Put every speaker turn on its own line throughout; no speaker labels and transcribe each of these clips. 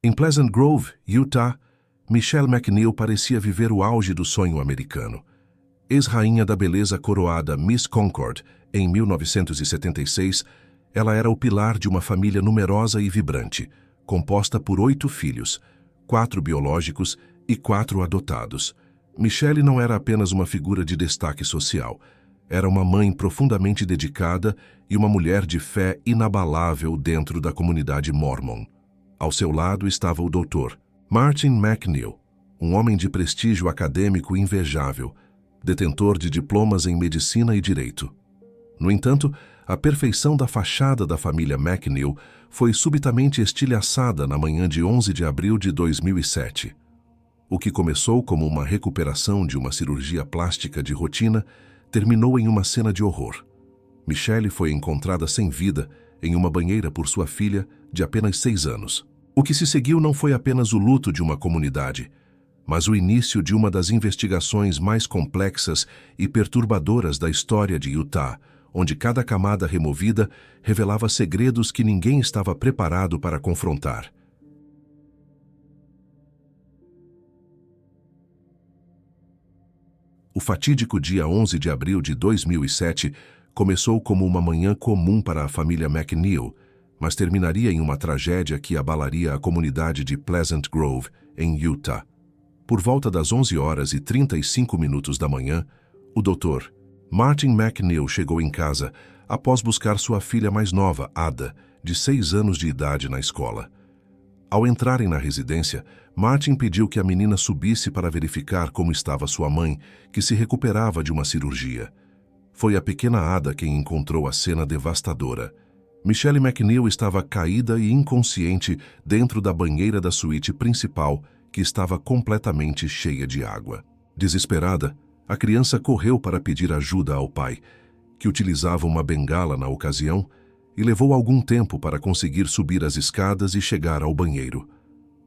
Em Pleasant Grove, Utah, Michelle McNeil parecia viver o auge do sonho americano. Ex-rainha da beleza coroada Miss Concord, em 1976, ela era o pilar de uma família numerosa e vibrante, composta por 8 filhos, 4 biológicos e 4 adotados. Michelle não era apenas uma figura de destaque social. Era uma mãe profundamente dedicada e uma mulher de fé inabalável dentro da comunidade Mormon. Ao seu lado estava o Dr. Martin McNeil, um homem de prestígio acadêmico invejável, detentor de diplomas em medicina e direito. No entanto, a perfeição da fachada da família McNeil foi subitamente estilhaçada na manhã de 11 de abril de 2007. O que começou como uma recuperação de uma cirurgia plástica de rotina terminou em uma cena de horror. Michelle foi encontrada sem vida em uma banheira por sua filha, de apenas 6 anos. O que se seguiu não foi apenas o luto de uma comunidade, mas o início de uma das investigações mais complexas e perturbadoras da história de Utah, onde cada camada removida revelava segredos que ninguém estava preparado para confrontar. O fatídico dia 11 de abril de 2007 começou como uma manhã comum para a família McNeil, mas terminaria em uma tragédia que abalaria a comunidade de Pleasant Grove, em Utah. Por volta das 11h35 da manhã, o Dr. Martin McNeil chegou em casa após buscar sua filha mais nova, Ada, de 6 anos de idade, na escola. Ao entrarem na residência, Martin pediu que a menina subisse para verificar como estava sua mãe, que se recuperava de uma cirurgia. Foi a pequena Ada quem encontrou a cena devastadora. Michelle McNeil estava caída e inconsciente dentro da banheira da suíte principal, que estava completamente cheia de água. Desesperada, a criança correu para pedir ajuda ao pai, que utilizava uma bengala na ocasião, e levou algum tempo para conseguir subir as escadas e chegar ao banheiro.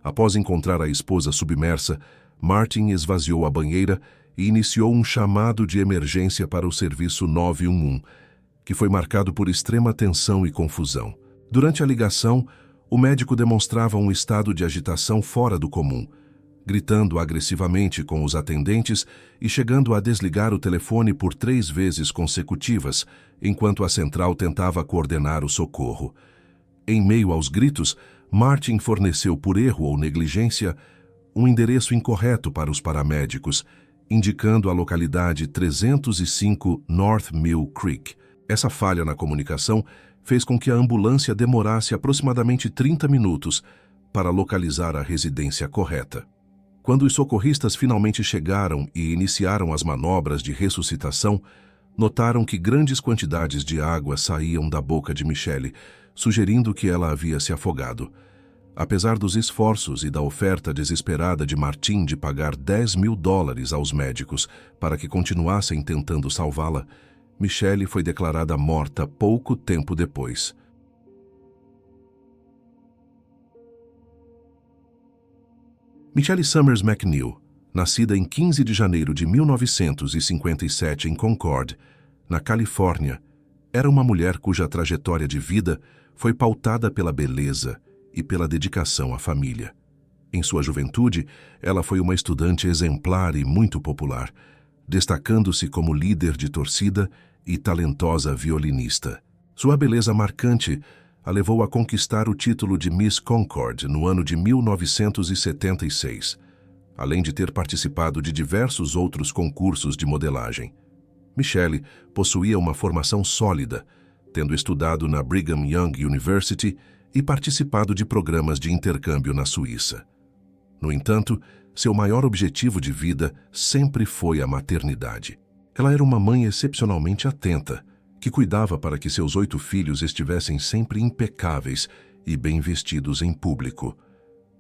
Após encontrar a esposa submersa, Martin esvaziou a banheira e iniciou um chamado de emergência para o serviço 911, que foi marcado por extrema tensão e confusão. Durante a ligação, o médico demonstrava um estado de agitação fora do comum, gritando agressivamente com os atendentes e chegando a desligar o telefone por 3 vezes consecutivas, enquanto a central tentava coordenar o socorro. Em meio aos gritos, Martin forneceu por erro ou negligência um endereço incorreto para os paramédicos, indicando a localidade 305 North Mill Creek. Essa falha na comunicação fez com que a ambulância demorasse aproximadamente 30 minutos para localizar a residência correta. Quando os socorristas finalmente chegaram e iniciaram as manobras de ressuscitação, notaram que grandes quantidades de água saíam da boca de Michelle, sugerindo que ela havia se afogado. Apesar dos esforços e da oferta desesperada de Martin de pagar $10.000 aos médicos para que continuassem tentando salvá-la, Michelle foi declarada morta pouco tempo depois. Michelle Summers McNeil, nascida em 15 de janeiro de 1957 em Concord, na Califórnia, era uma mulher cuja trajetória de vida foi pautada pela beleza e pela dedicação à família. Em sua juventude, ela foi uma estudante exemplar e muito popular, destacando-se como líder de torcida e talentosa violinista. Sua beleza marcante a levou a conquistar o título de Miss Concord no ano de 1976, além de ter participado de diversos outros concursos de modelagem. Michelle possuía uma formação sólida, tendo estudado na Brigham Young University e participado de programas de intercâmbio na Suíça. No entanto, seu maior objetivo de vida sempre foi a maternidade. Ela era uma mãe excepcionalmente atenta, que cuidava para que seus 8 filhos estivessem sempre impecáveis e bem vestidos em público.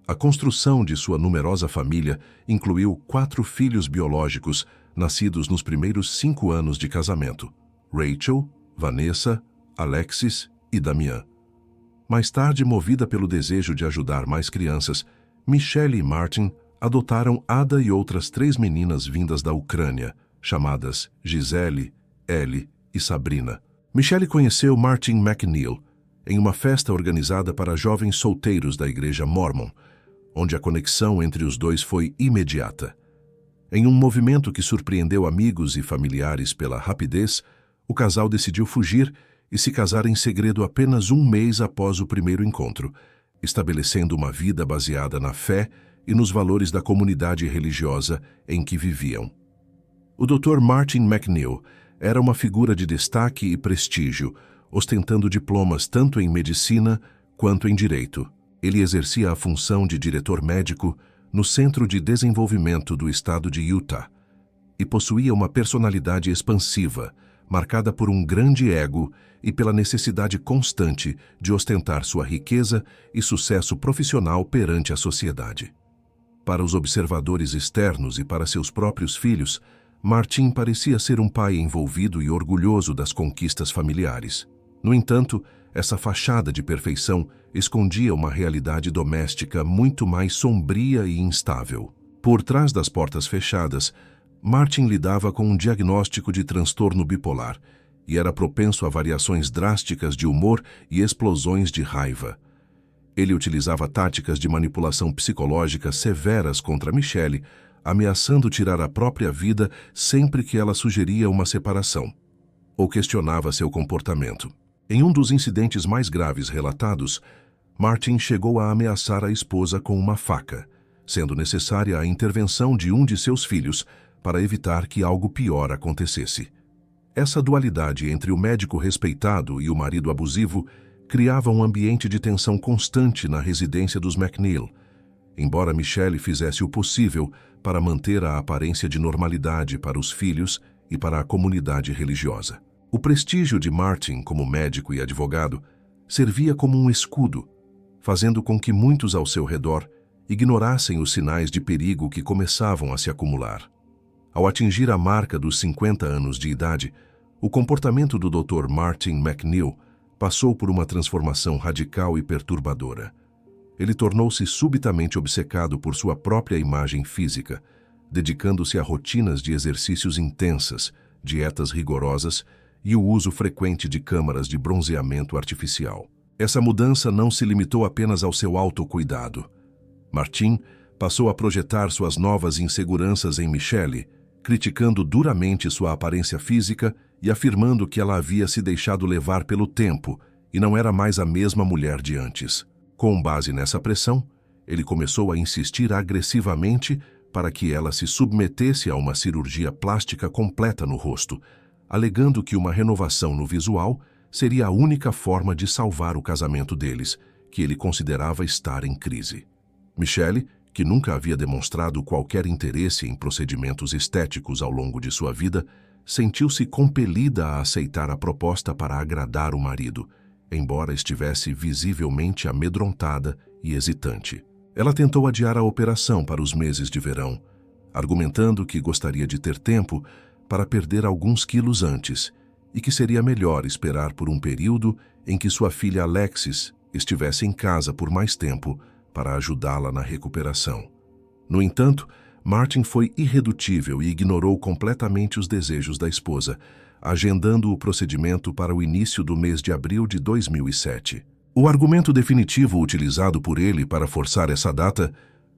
A construção de sua numerosa família incluiu 4 filhos biológicos nascidos nos primeiros 5 anos de casamento: Rachel, Vanessa, Alexis e Damian. Mais tarde, movida pelo desejo de ajudar mais crianças, Michelle e Martin adotaram Ada e outras 3 meninas vindas da Ucrânia, chamadas Gisele, Ellie e Sabrina. Michelle conheceu Martin McNeil em uma festa organizada para jovens solteiros da igreja Mormon, onde a conexão entre os dois foi imediata. Em um movimento que surpreendeu amigos e familiares pela rapidez, o casal decidiu fugir e se casar em segredo apenas um mês após o primeiro encontro, estabelecendo uma vida baseada na fé e nos valores da comunidade religiosa em que viviam. O Dr. Martin McNeil era uma figura de destaque e prestígio, ostentando diplomas tanto em medicina quanto em direito. Ele exercia a função de diretor médico no Centro de Desenvolvimento do Estado de Utah e possuía uma personalidade expansiva, marcada por um grande ego e pela necessidade constante de ostentar sua riqueza e sucesso profissional perante a sociedade. Para os observadores externos e para seus próprios filhos, Martin parecia ser um pai envolvido e orgulhoso das conquistas familiares. No entanto, essa fachada de perfeição escondia uma realidade doméstica muito mais sombria e instável. Por trás das portas fechadas, Martin lidava com um diagnóstico de transtorno bipolar e era propenso a variações drásticas de humor e explosões de raiva. Ele utilizava táticas de manipulação psicológica severas contra Michelle, ameaçando tirar a própria vida sempre que ela sugeria uma separação ou questionava seu comportamento. Em um dos incidentes mais graves relatados, Martin chegou a ameaçar a esposa com uma faca, sendo necessária a intervenção de um de seus filhos para evitar que algo pior acontecesse. Essa dualidade entre o médico respeitado e o marido abusivo criava um ambiente de tensão constante na residência dos McNeil, embora Michelle fizesse o possível para manter a aparência de normalidade para os filhos e para a comunidade religiosa. O prestígio de Martin como médico e advogado servia como um escudo, fazendo com que muitos ao seu redor ignorassem os sinais de perigo que começavam a se acumular. Ao atingir a marca dos 50 anos de idade, o comportamento do Dr. Martin McNeil passou por uma transformação radical e perturbadora. Ele tornou-se subitamente obcecado por sua própria imagem física, dedicando-se a rotinas de exercícios intensas, dietas rigorosas e o uso frequente de câmaras de bronzeamento artificial. Essa mudança não se limitou apenas ao seu autocuidado. Martin passou a projetar suas novas inseguranças em Michelle, criticando duramente sua aparência física e afirmando que ela havia se deixado levar pelo tempo e não era mais a mesma mulher de antes. Com base nessa pressão, ele começou a insistir agressivamente para que ela se submetesse a uma cirurgia plástica completa no rosto, alegando que uma renovação no visual seria a única forma de salvar o casamento deles, que ele considerava estar em crise. Michelle, que nunca havia demonstrado qualquer interesse em procedimentos estéticos ao longo de sua vida, sentiu-se compelida a aceitar a proposta para agradar o marido, embora estivesse visivelmente amedrontada e hesitante. Ela tentou adiar a operação para os meses de verão, argumentando que gostaria de ter tempo para perder alguns quilos antes e que seria melhor esperar por um período em que sua filha Alexis estivesse em casa por mais tempo para ajudá-la na recuperação. No entanto, Martin foi irredutível e ignorou completamente os desejos da esposa, agendando o procedimento para o início do mês de abril de 2007. O argumento definitivo utilizado por ele para forçar essa data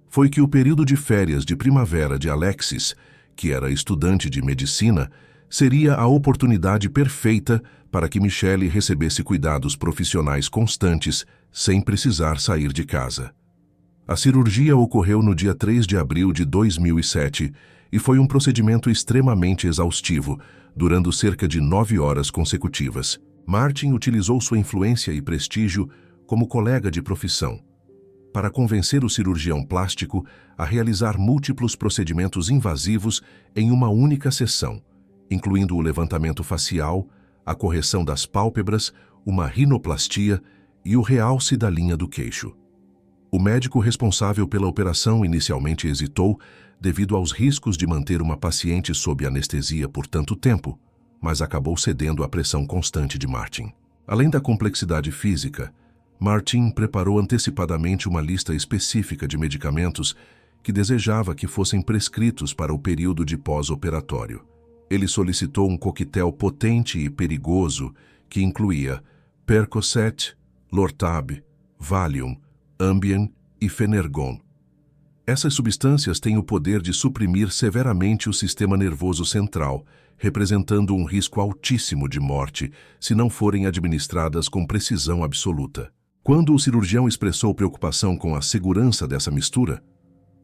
foi que o período de férias de primavera de Alexis, que era estudante de medicina, seria a oportunidade perfeita para que Michelle recebesse cuidados profissionais constantes sem precisar sair de casa. A cirurgia ocorreu no dia 3 de abril de 2007 e foi um procedimento extremamente exaustivo, durando cerca de 9 horas consecutivas. Martin utilizou sua influência e prestígio como colega de profissão para convencer o cirurgião plástico a realizar múltiplos procedimentos invasivos em uma única sessão, incluindo o levantamento facial, a correção das pálpebras, uma rinoplastia e o realce da linha do queixo. O médico responsável pela operação inicialmente hesitou devido aos riscos de manter uma paciente sob anestesia por tanto tempo, mas acabou cedendo à pressão constante de Martin. Além da complexidade física, Martin preparou antecipadamente uma lista específica de medicamentos que desejava que fossem prescritos para o período de pós-operatório. Ele solicitou um coquetel potente e perigoso que incluía Percocet, Lortab, Valium, Ambien e Fenergon, Essas substâncias têm o poder de suprimir severamente o sistema nervoso central, representando um risco altíssimo de morte se não forem administradas com precisão absoluta. Quando o cirurgião expressou preocupação com a segurança dessa mistura,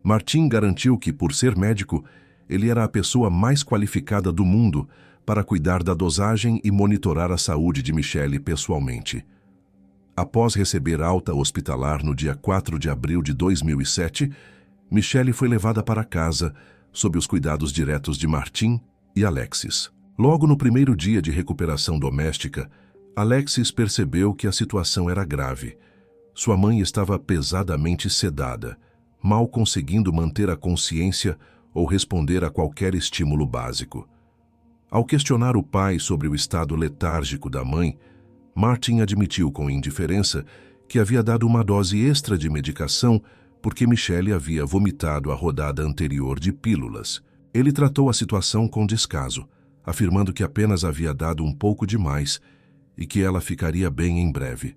Martin garantiu que, por ser médico, ele era a pessoa mais qualificada do mundo para cuidar da dosagem e monitorar a saúde de Michelle pessoalmente. Após receber alta hospitalar no dia 4 de abril de 2007, Michelle foi levada para casa sob os cuidados diretos de Martin e Alexis. Logo no primeiro dia de recuperação doméstica, Alexis percebeu que a situação era grave. Sua mãe estava pesadamente sedada, mal conseguindo manter a consciência ou responder a qualquer estímulo básico. Ao questionar o pai sobre o estado letárgico da mãe, Martin admitiu com indiferença que havia dado uma dose extra de medicação porque Michelle havia vomitado a rodada anterior de pílulas. Ele tratou a situação com descaso, afirmando que apenas havia dado um pouco demais e que ela ficaria bem em breve.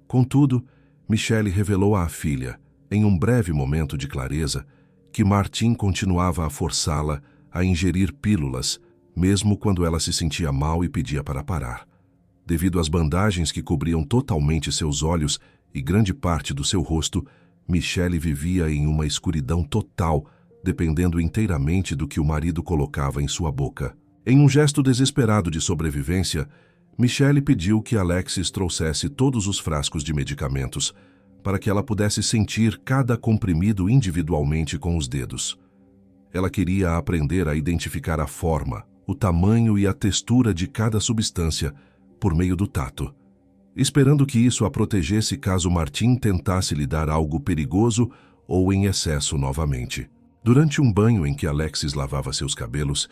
Contudo, Michelle revelou à filha, em um breve momento de clareza, que Martin continuava a forçá-la a ingerir pílulas, mesmo quando ela se sentia mal e pedia para parar. Devido às bandagens que cobriam totalmente seus olhos e grande parte do seu rosto, Michelle vivia em uma escuridão total, dependendo inteiramente do que o marido colocava em sua boca. Em um gesto desesperado de sobrevivência, Michelle pediu que Alexis trouxesse todos os frascos de medicamentos, para que ela pudesse sentir cada comprimido individualmente com os dedos. Ela queria aprender a identificar a forma, o tamanho e a textura de cada substância por meio do tato, esperando que isso a protegesse caso Martin tentasse lhe dar algo perigoso ou em excesso novamente. Durante um banho em que Alexis lavava seus cabelos,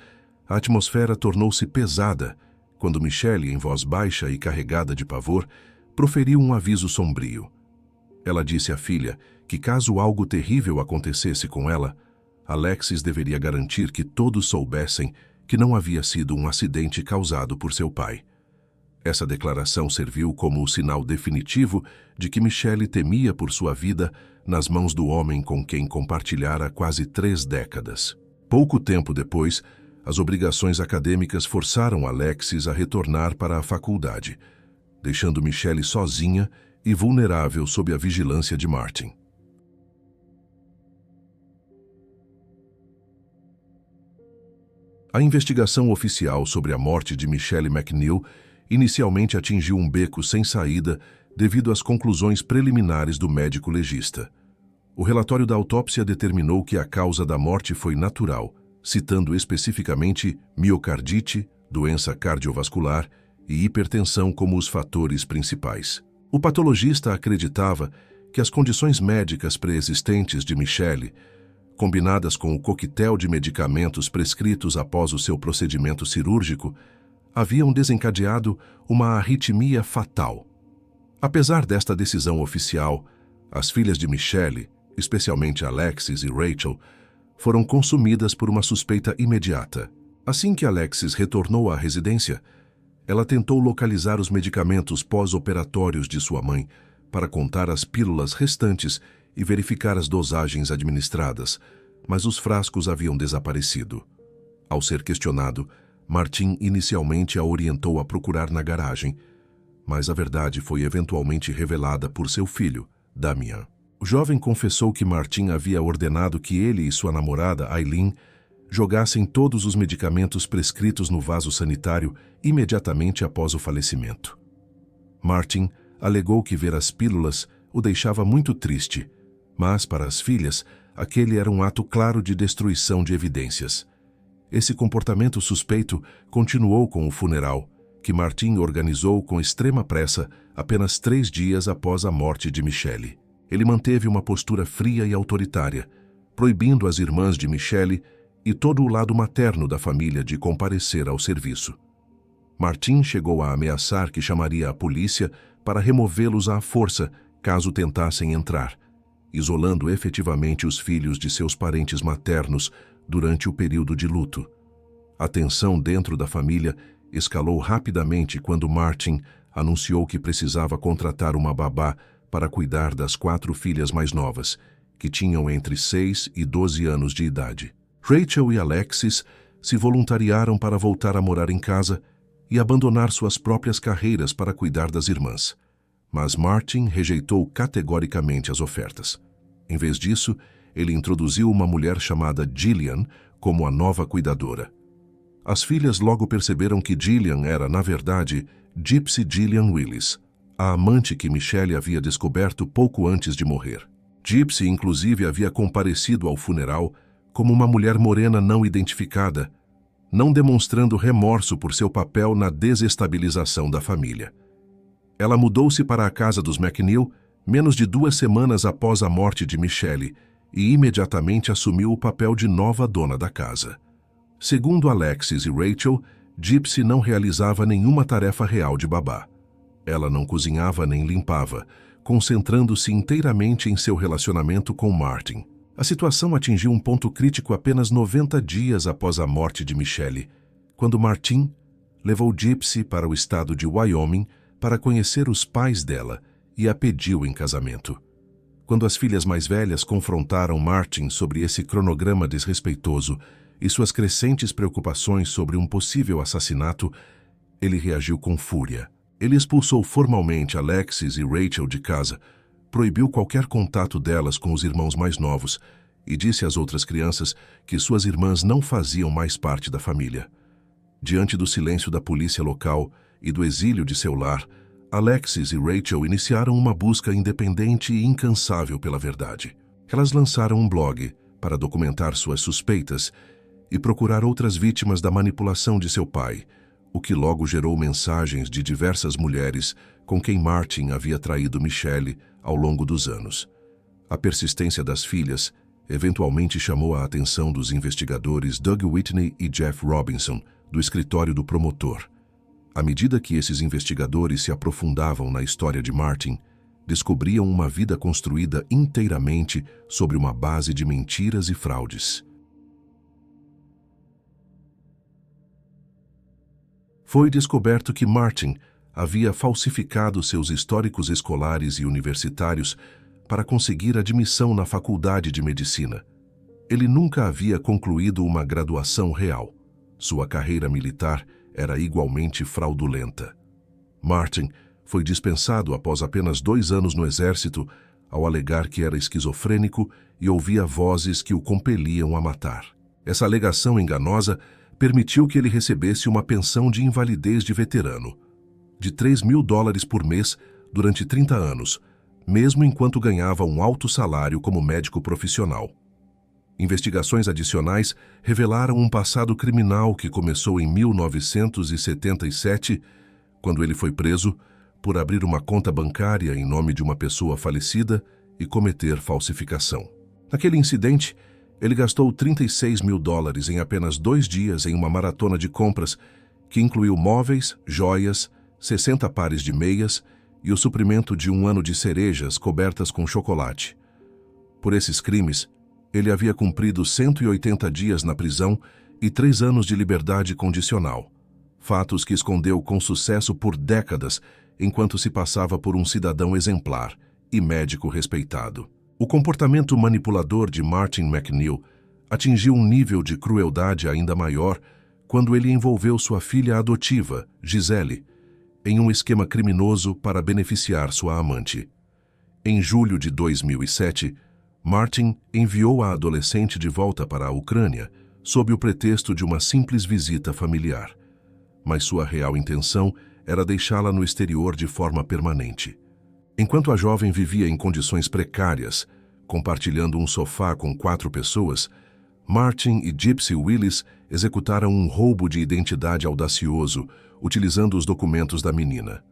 a atmosfera tornou-se pesada quando Michelle, em voz baixa e carregada de pavor, proferiu um aviso sombrio. Ela disse à filha que caso algo terrível acontecesse com ela, Alexis deveria garantir que todos soubessem que não havia sido um acidente causado por seu pai. Essa declaração serviu como o sinal definitivo de que Michelle temia por sua vida nas mãos do homem com quem compartilhara quase 3 décadas. Pouco tempo depois, as obrigações acadêmicas forçaram Alexis a retornar para a faculdade, deixando Michelle sozinha e vulnerável sob a vigilância de Martin. A investigação oficial sobre a morte de Michelle McNeil inicialmente atingiu um beco sem saída devido às conclusões preliminares do médico legista. O relatório da autópsia determinou que a causa da morte foi natural, citando especificamente miocardite, doença cardiovascular e hipertensão como os fatores principais. O patologista acreditava que as condições médicas pré-existentes de Michelle, combinadas com o coquetel de medicamentos prescritos após o seu procedimento cirúrgico, haviam desencadeado uma arritmia fatal. Apesar desta decisão oficial, as filhas de Michelle, especialmente Alexis e Rachel, foram consumidas por uma suspeita imediata. Assim que Alexis retornou à residência, ela tentou localizar os medicamentos pós-operatórios de sua mãe para contar as pílulas restantes e verificar as dosagens administradas, mas os frascos haviam desaparecido. Ao ser questionado, Martin inicialmente a orientou a procurar na garagem, mas a verdade foi eventualmente revelada por seu filho, Damian. O jovem confessou que Martin havia ordenado que ele e sua namorada, Aileen, jogassem todos os medicamentos prescritos no vaso sanitário imediatamente após o falecimento. Martin alegou que ver as pílulas o deixava muito triste, mas, para as filhas, aquele era um ato claro de destruição de evidências. Esse comportamento suspeito continuou com o funeral, que Martin organizou com extrema pressa apenas 3 dias após a morte de Michelle. Ele manteve uma postura fria e autoritária, proibindo as irmãs de Michelle e todo o lado materno da família de comparecer ao serviço. Martin chegou a ameaçar que chamaria a polícia para removê-los à força caso tentassem entrar, isolando efetivamente os filhos de seus parentes maternos durante o período de luto. A tensão dentro da família escalou rapidamente quando Martin anunciou que precisava contratar uma babá para cuidar das 4 filhas mais novas que tinham entre 6 e 12 anos de idade. Rachel e Alexis se voluntariaram para voltar a morar em casa e abandonar suas próprias carreiras para cuidar das irmãs. Mas Martin rejeitou categoricamente as ofertas. Em vez disso, ele introduziu uma mulher chamada Gillian como a nova cuidadora. As filhas logo perceberam que Gillian era, na verdade, Gypsy Gillian Willis, a amante que Michelle havia descoberto pouco antes de morrer. Gypsy, inclusive, havia comparecido ao funeral como uma mulher morena não identificada, não demonstrando remorso por seu papel na desestabilização da família. Ela mudou-se para a casa dos McNeil menos de 2 semanas após a morte de Michelle e imediatamente assumiu o papel de nova dona da casa. Segundo Alexis e Rachel, Gypsy não realizava nenhuma tarefa real de babá. Ela não cozinhava nem limpava, concentrando-se inteiramente em seu relacionamento com Martin. A situação atingiu um ponto crítico apenas 90 dias após a morte de Michelle, quando Martin levou Gypsy para o estado de Wyoming para conhecer os pais dela e a pediu em casamento. Quando as filhas mais velhas confrontaram Martin sobre esse cronograma desrespeitoso e suas crescentes preocupações sobre um possível assassinato, ele reagiu com fúria. Ele expulsou formalmente Alexis e Rachel de casa, proibiu qualquer contato delas com os irmãos mais novos e disse às outras crianças que suas irmãs não faziam mais parte da família. Diante do silêncio da polícia local e do exílio de seu lar, Alexis e Rachel iniciaram uma busca independente e incansável pela verdade. Elas lançaram um blog para documentar suas suspeitas e procurar outras vítimas da manipulação de seu pai, o que logo gerou mensagens de diversas mulheres com quem Martin havia traído Michelle ao longo dos anos. A persistência das filhas eventualmente chamou a atenção dos investigadores Doug Whitney e Jeff Robinson, do escritório do promotor. À medida que esses investigadores se aprofundavam na história de Martin, descobriam uma vida construída inteiramente sobre uma base de mentiras e fraudes. Foi descoberto que Martin havia falsificado seus históricos escolares e universitários para conseguir admissão na faculdade de medicina. Ele nunca havia concluído uma graduação real. Sua carreira militar era igualmente fraudulenta. Martin foi dispensado após apenas 2 anos no exército ao alegar que era esquizofrênico e ouvia vozes que o compeliam a matar. Essa alegação enganosa permitiu que ele recebesse uma pensão de invalidez de veterano, de $3.000 por mês durante 30 anos, mesmo enquanto ganhava um alto salário como médico profissional. Investigações adicionais revelaram um passado criminal que começou em 1977, quando ele foi preso por abrir uma conta bancária em nome de uma pessoa falecida e cometer falsificação. Naquele incidente, ele gastou $36.000 em apenas 2 dias em uma maratona de compras que incluiu móveis, joias, 60 pares de meias e o suprimento de 1 ano de cerejas cobertas com chocolate. Por esses crimes, ele havia cumprido 180 dias na prisão e 3 anos de liberdade condicional, fatos que escondeu com sucesso por décadas enquanto se passava por um cidadão exemplar e médico respeitado. O comportamento manipulador de Martin McNeil atingiu um nível de crueldade ainda maior quando ele envolveu sua filha adotiva, Gisele, em um esquema criminoso para beneficiar sua amante. Em julho de 2007, Martin enviou a adolescente de volta para a Ucrânia sob o pretexto de uma simples visita familiar. Mas sua real intenção era deixá-la no exterior de forma permanente. Enquanto a jovem vivia em condições precárias, compartilhando um sofá com 4 pessoas, Martin e Gypsy Willis executaram um roubo de identidade audacioso, utilizando os documentos da menina.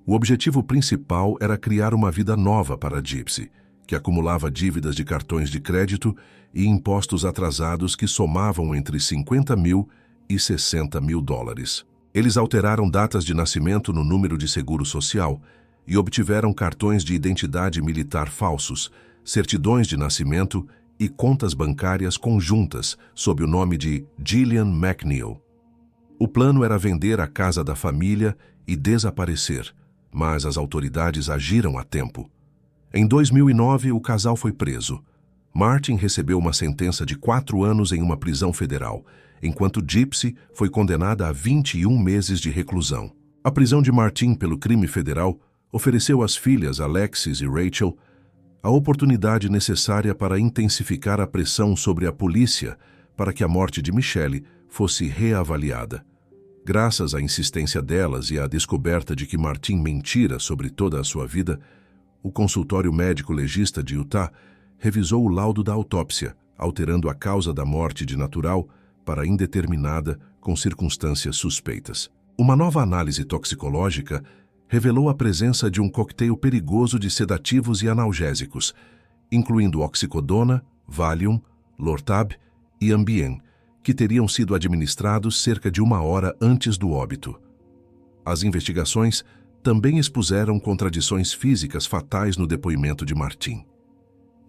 O objetivo principal era criar uma vida nova para Gypsy, que acumulava dívidas de cartões de crédito e impostos atrasados que somavam entre $50.000 e $60.000. Eles alteraram datas de nascimento no número de seguro social e obtiveram cartões de identidade militar falsos, certidões de nascimento e contas bancárias conjuntas sob o nome de Gillian McNeil. O plano era vender a casa da família e desaparecer, mas as autoridades agiram a tempo. Em 2009, o casal foi preso, Martin recebeu uma sentença de 4 anos em uma prisão federal, enquanto Gypsy foi condenada a 21 meses de reclusão. A prisão de Martin pelo crime federal ofereceu às filhas Alexis e Rachel a oportunidade necessária para intensificar a pressão sobre a polícia para que a morte de Michelle fosse reavaliada. Graças à insistência delas e à descoberta de que Martin mentira sobre toda a sua vida, o consultório médico legista de Utah revisou o laudo da autópsia, alterando a causa da morte de natural para indeterminada com circunstâncias suspeitas. Uma nova análise toxicológica revelou a presença de um coquetel perigoso de sedativos e analgésicos, incluindo oxicodona, Valium, Lortab e Ambien, que teriam sido administrados cerca de 1 hora antes do óbito. As investigações também expuseram contradições físicas fatais no depoimento de Martin.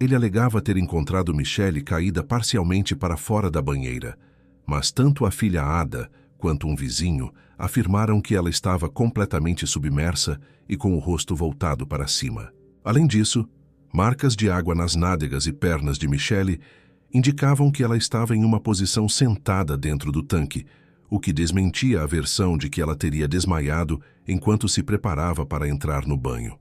Ele alegava ter encontrado Michelle caída parcialmente para fora da banheira, mas tanto a filha Ada quanto um vizinho afirmaram que ela estava completamente submersa e com o rosto voltado para cima. Além disso, marcas de água nas nádegas e pernas de Michelle indicavam que ela estava em uma posição sentada dentro do tanque, o que desmentia a versão de que ela teria desmaiado enquanto se preparava para entrar no banho.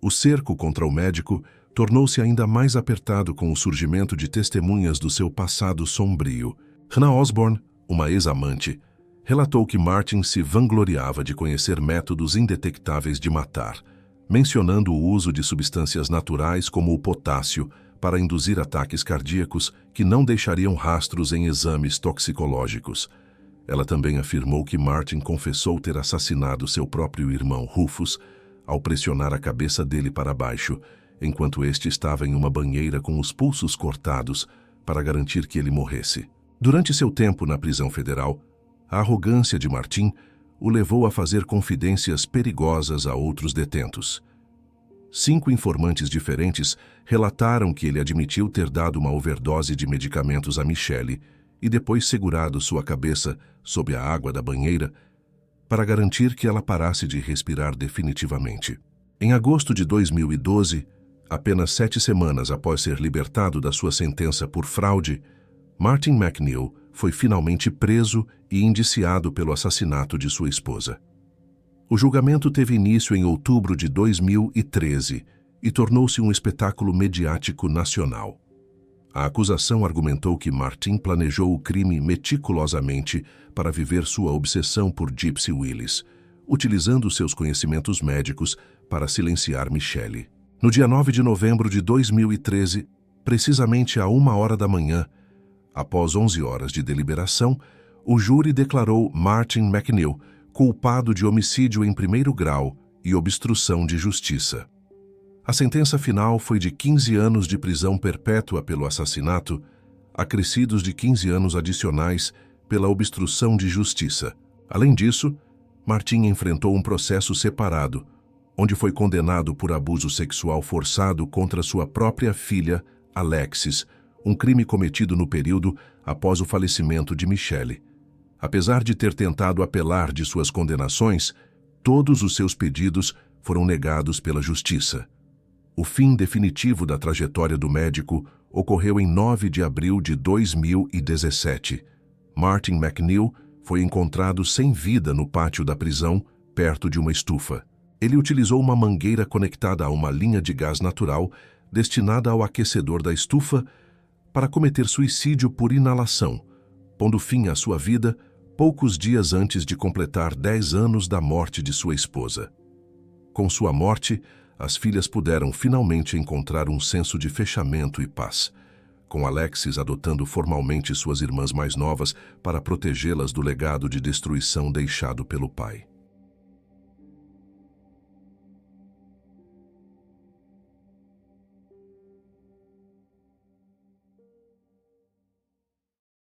O cerco contra o médico tornou-se ainda mais apertado com o surgimento de testemunhas do seu passado sombrio. Hannah Osborne, uma ex-amante, relatou que Martin se vangloriava de conhecer métodos indetectáveis de matar, mencionando o uso de substâncias naturais como o potássio para induzir ataques cardíacos que não deixariam rastros em exames toxicológicos. Ela também afirmou que Martin confessou ter assassinado seu próprio irmão Rufus ao pressionar a cabeça dele para baixo, enquanto este estava em uma banheira com os pulsos cortados para garantir que ele morresse. Durante seu tempo na prisão federal, a arrogância de Martin o levou a fazer confidências perigosas a outros detentos. 5 informantes diferentes relataram que ele admitiu ter dado uma overdose de medicamentos a Michelle e depois segurado sua cabeça sob a água da banheira para garantir que ela parasse de respirar definitivamente. Em agosto de 2012, apenas 7 semanas após ser libertado da sua sentença por fraude, Martin McNeil foi finalmente preso e indiciado pelo assassinato de sua esposa. O julgamento teve início em outubro de 2013 e tornou-se um espetáculo mediático nacional. A acusação argumentou que Martin planejou o crime meticulosamente para viver sua obsessão por Gypsy Willis, utilizando seus conhecimentos médicos para silenciar Michelle. No dia 9 de novembro de 2013, precisamente a 1 hora da manhã, após 11 horas de deliberação, o júri declarou Martin McNeil culpado de homicídio em 1º grau e obstrução de justiça. A sentença final foi de 15 anos de prisão perpétua pelo assassinato, acrescidos de 15 anos adicionais pela obstrução de justiça. Além disso, Martin enfrentou um processo separado, onde foi condenado por abuso sexual forçado contra sua própria filha, Alexis, um crime cometido no período após o falecimento de Michelle. Apesar de ter tentado apelar de suas condenações, todos os seus pedidos foram negados pela justiça. O fim definitivo da trajetória do médico ocorreu em 9 de abril de 2017. Martin McNeil foi encontrado sem vida no pátio da prisão, perto de uma estufa. Ele utilizou uma mangueira conectada a uma linha de gás natural destinada ao aquecedor da estufa para cometer suicídio por inalação, pondo fim à sua vida poucos dias antes de completar 10 anos da morte de sua esposa. Com sua morte, as filhas puderam finalmente encontrar um senso de fechamento e paz, com Alexis adotando formalmente suas irmãs mais novas para protegê-las do legado de destruição deixado pelo pai.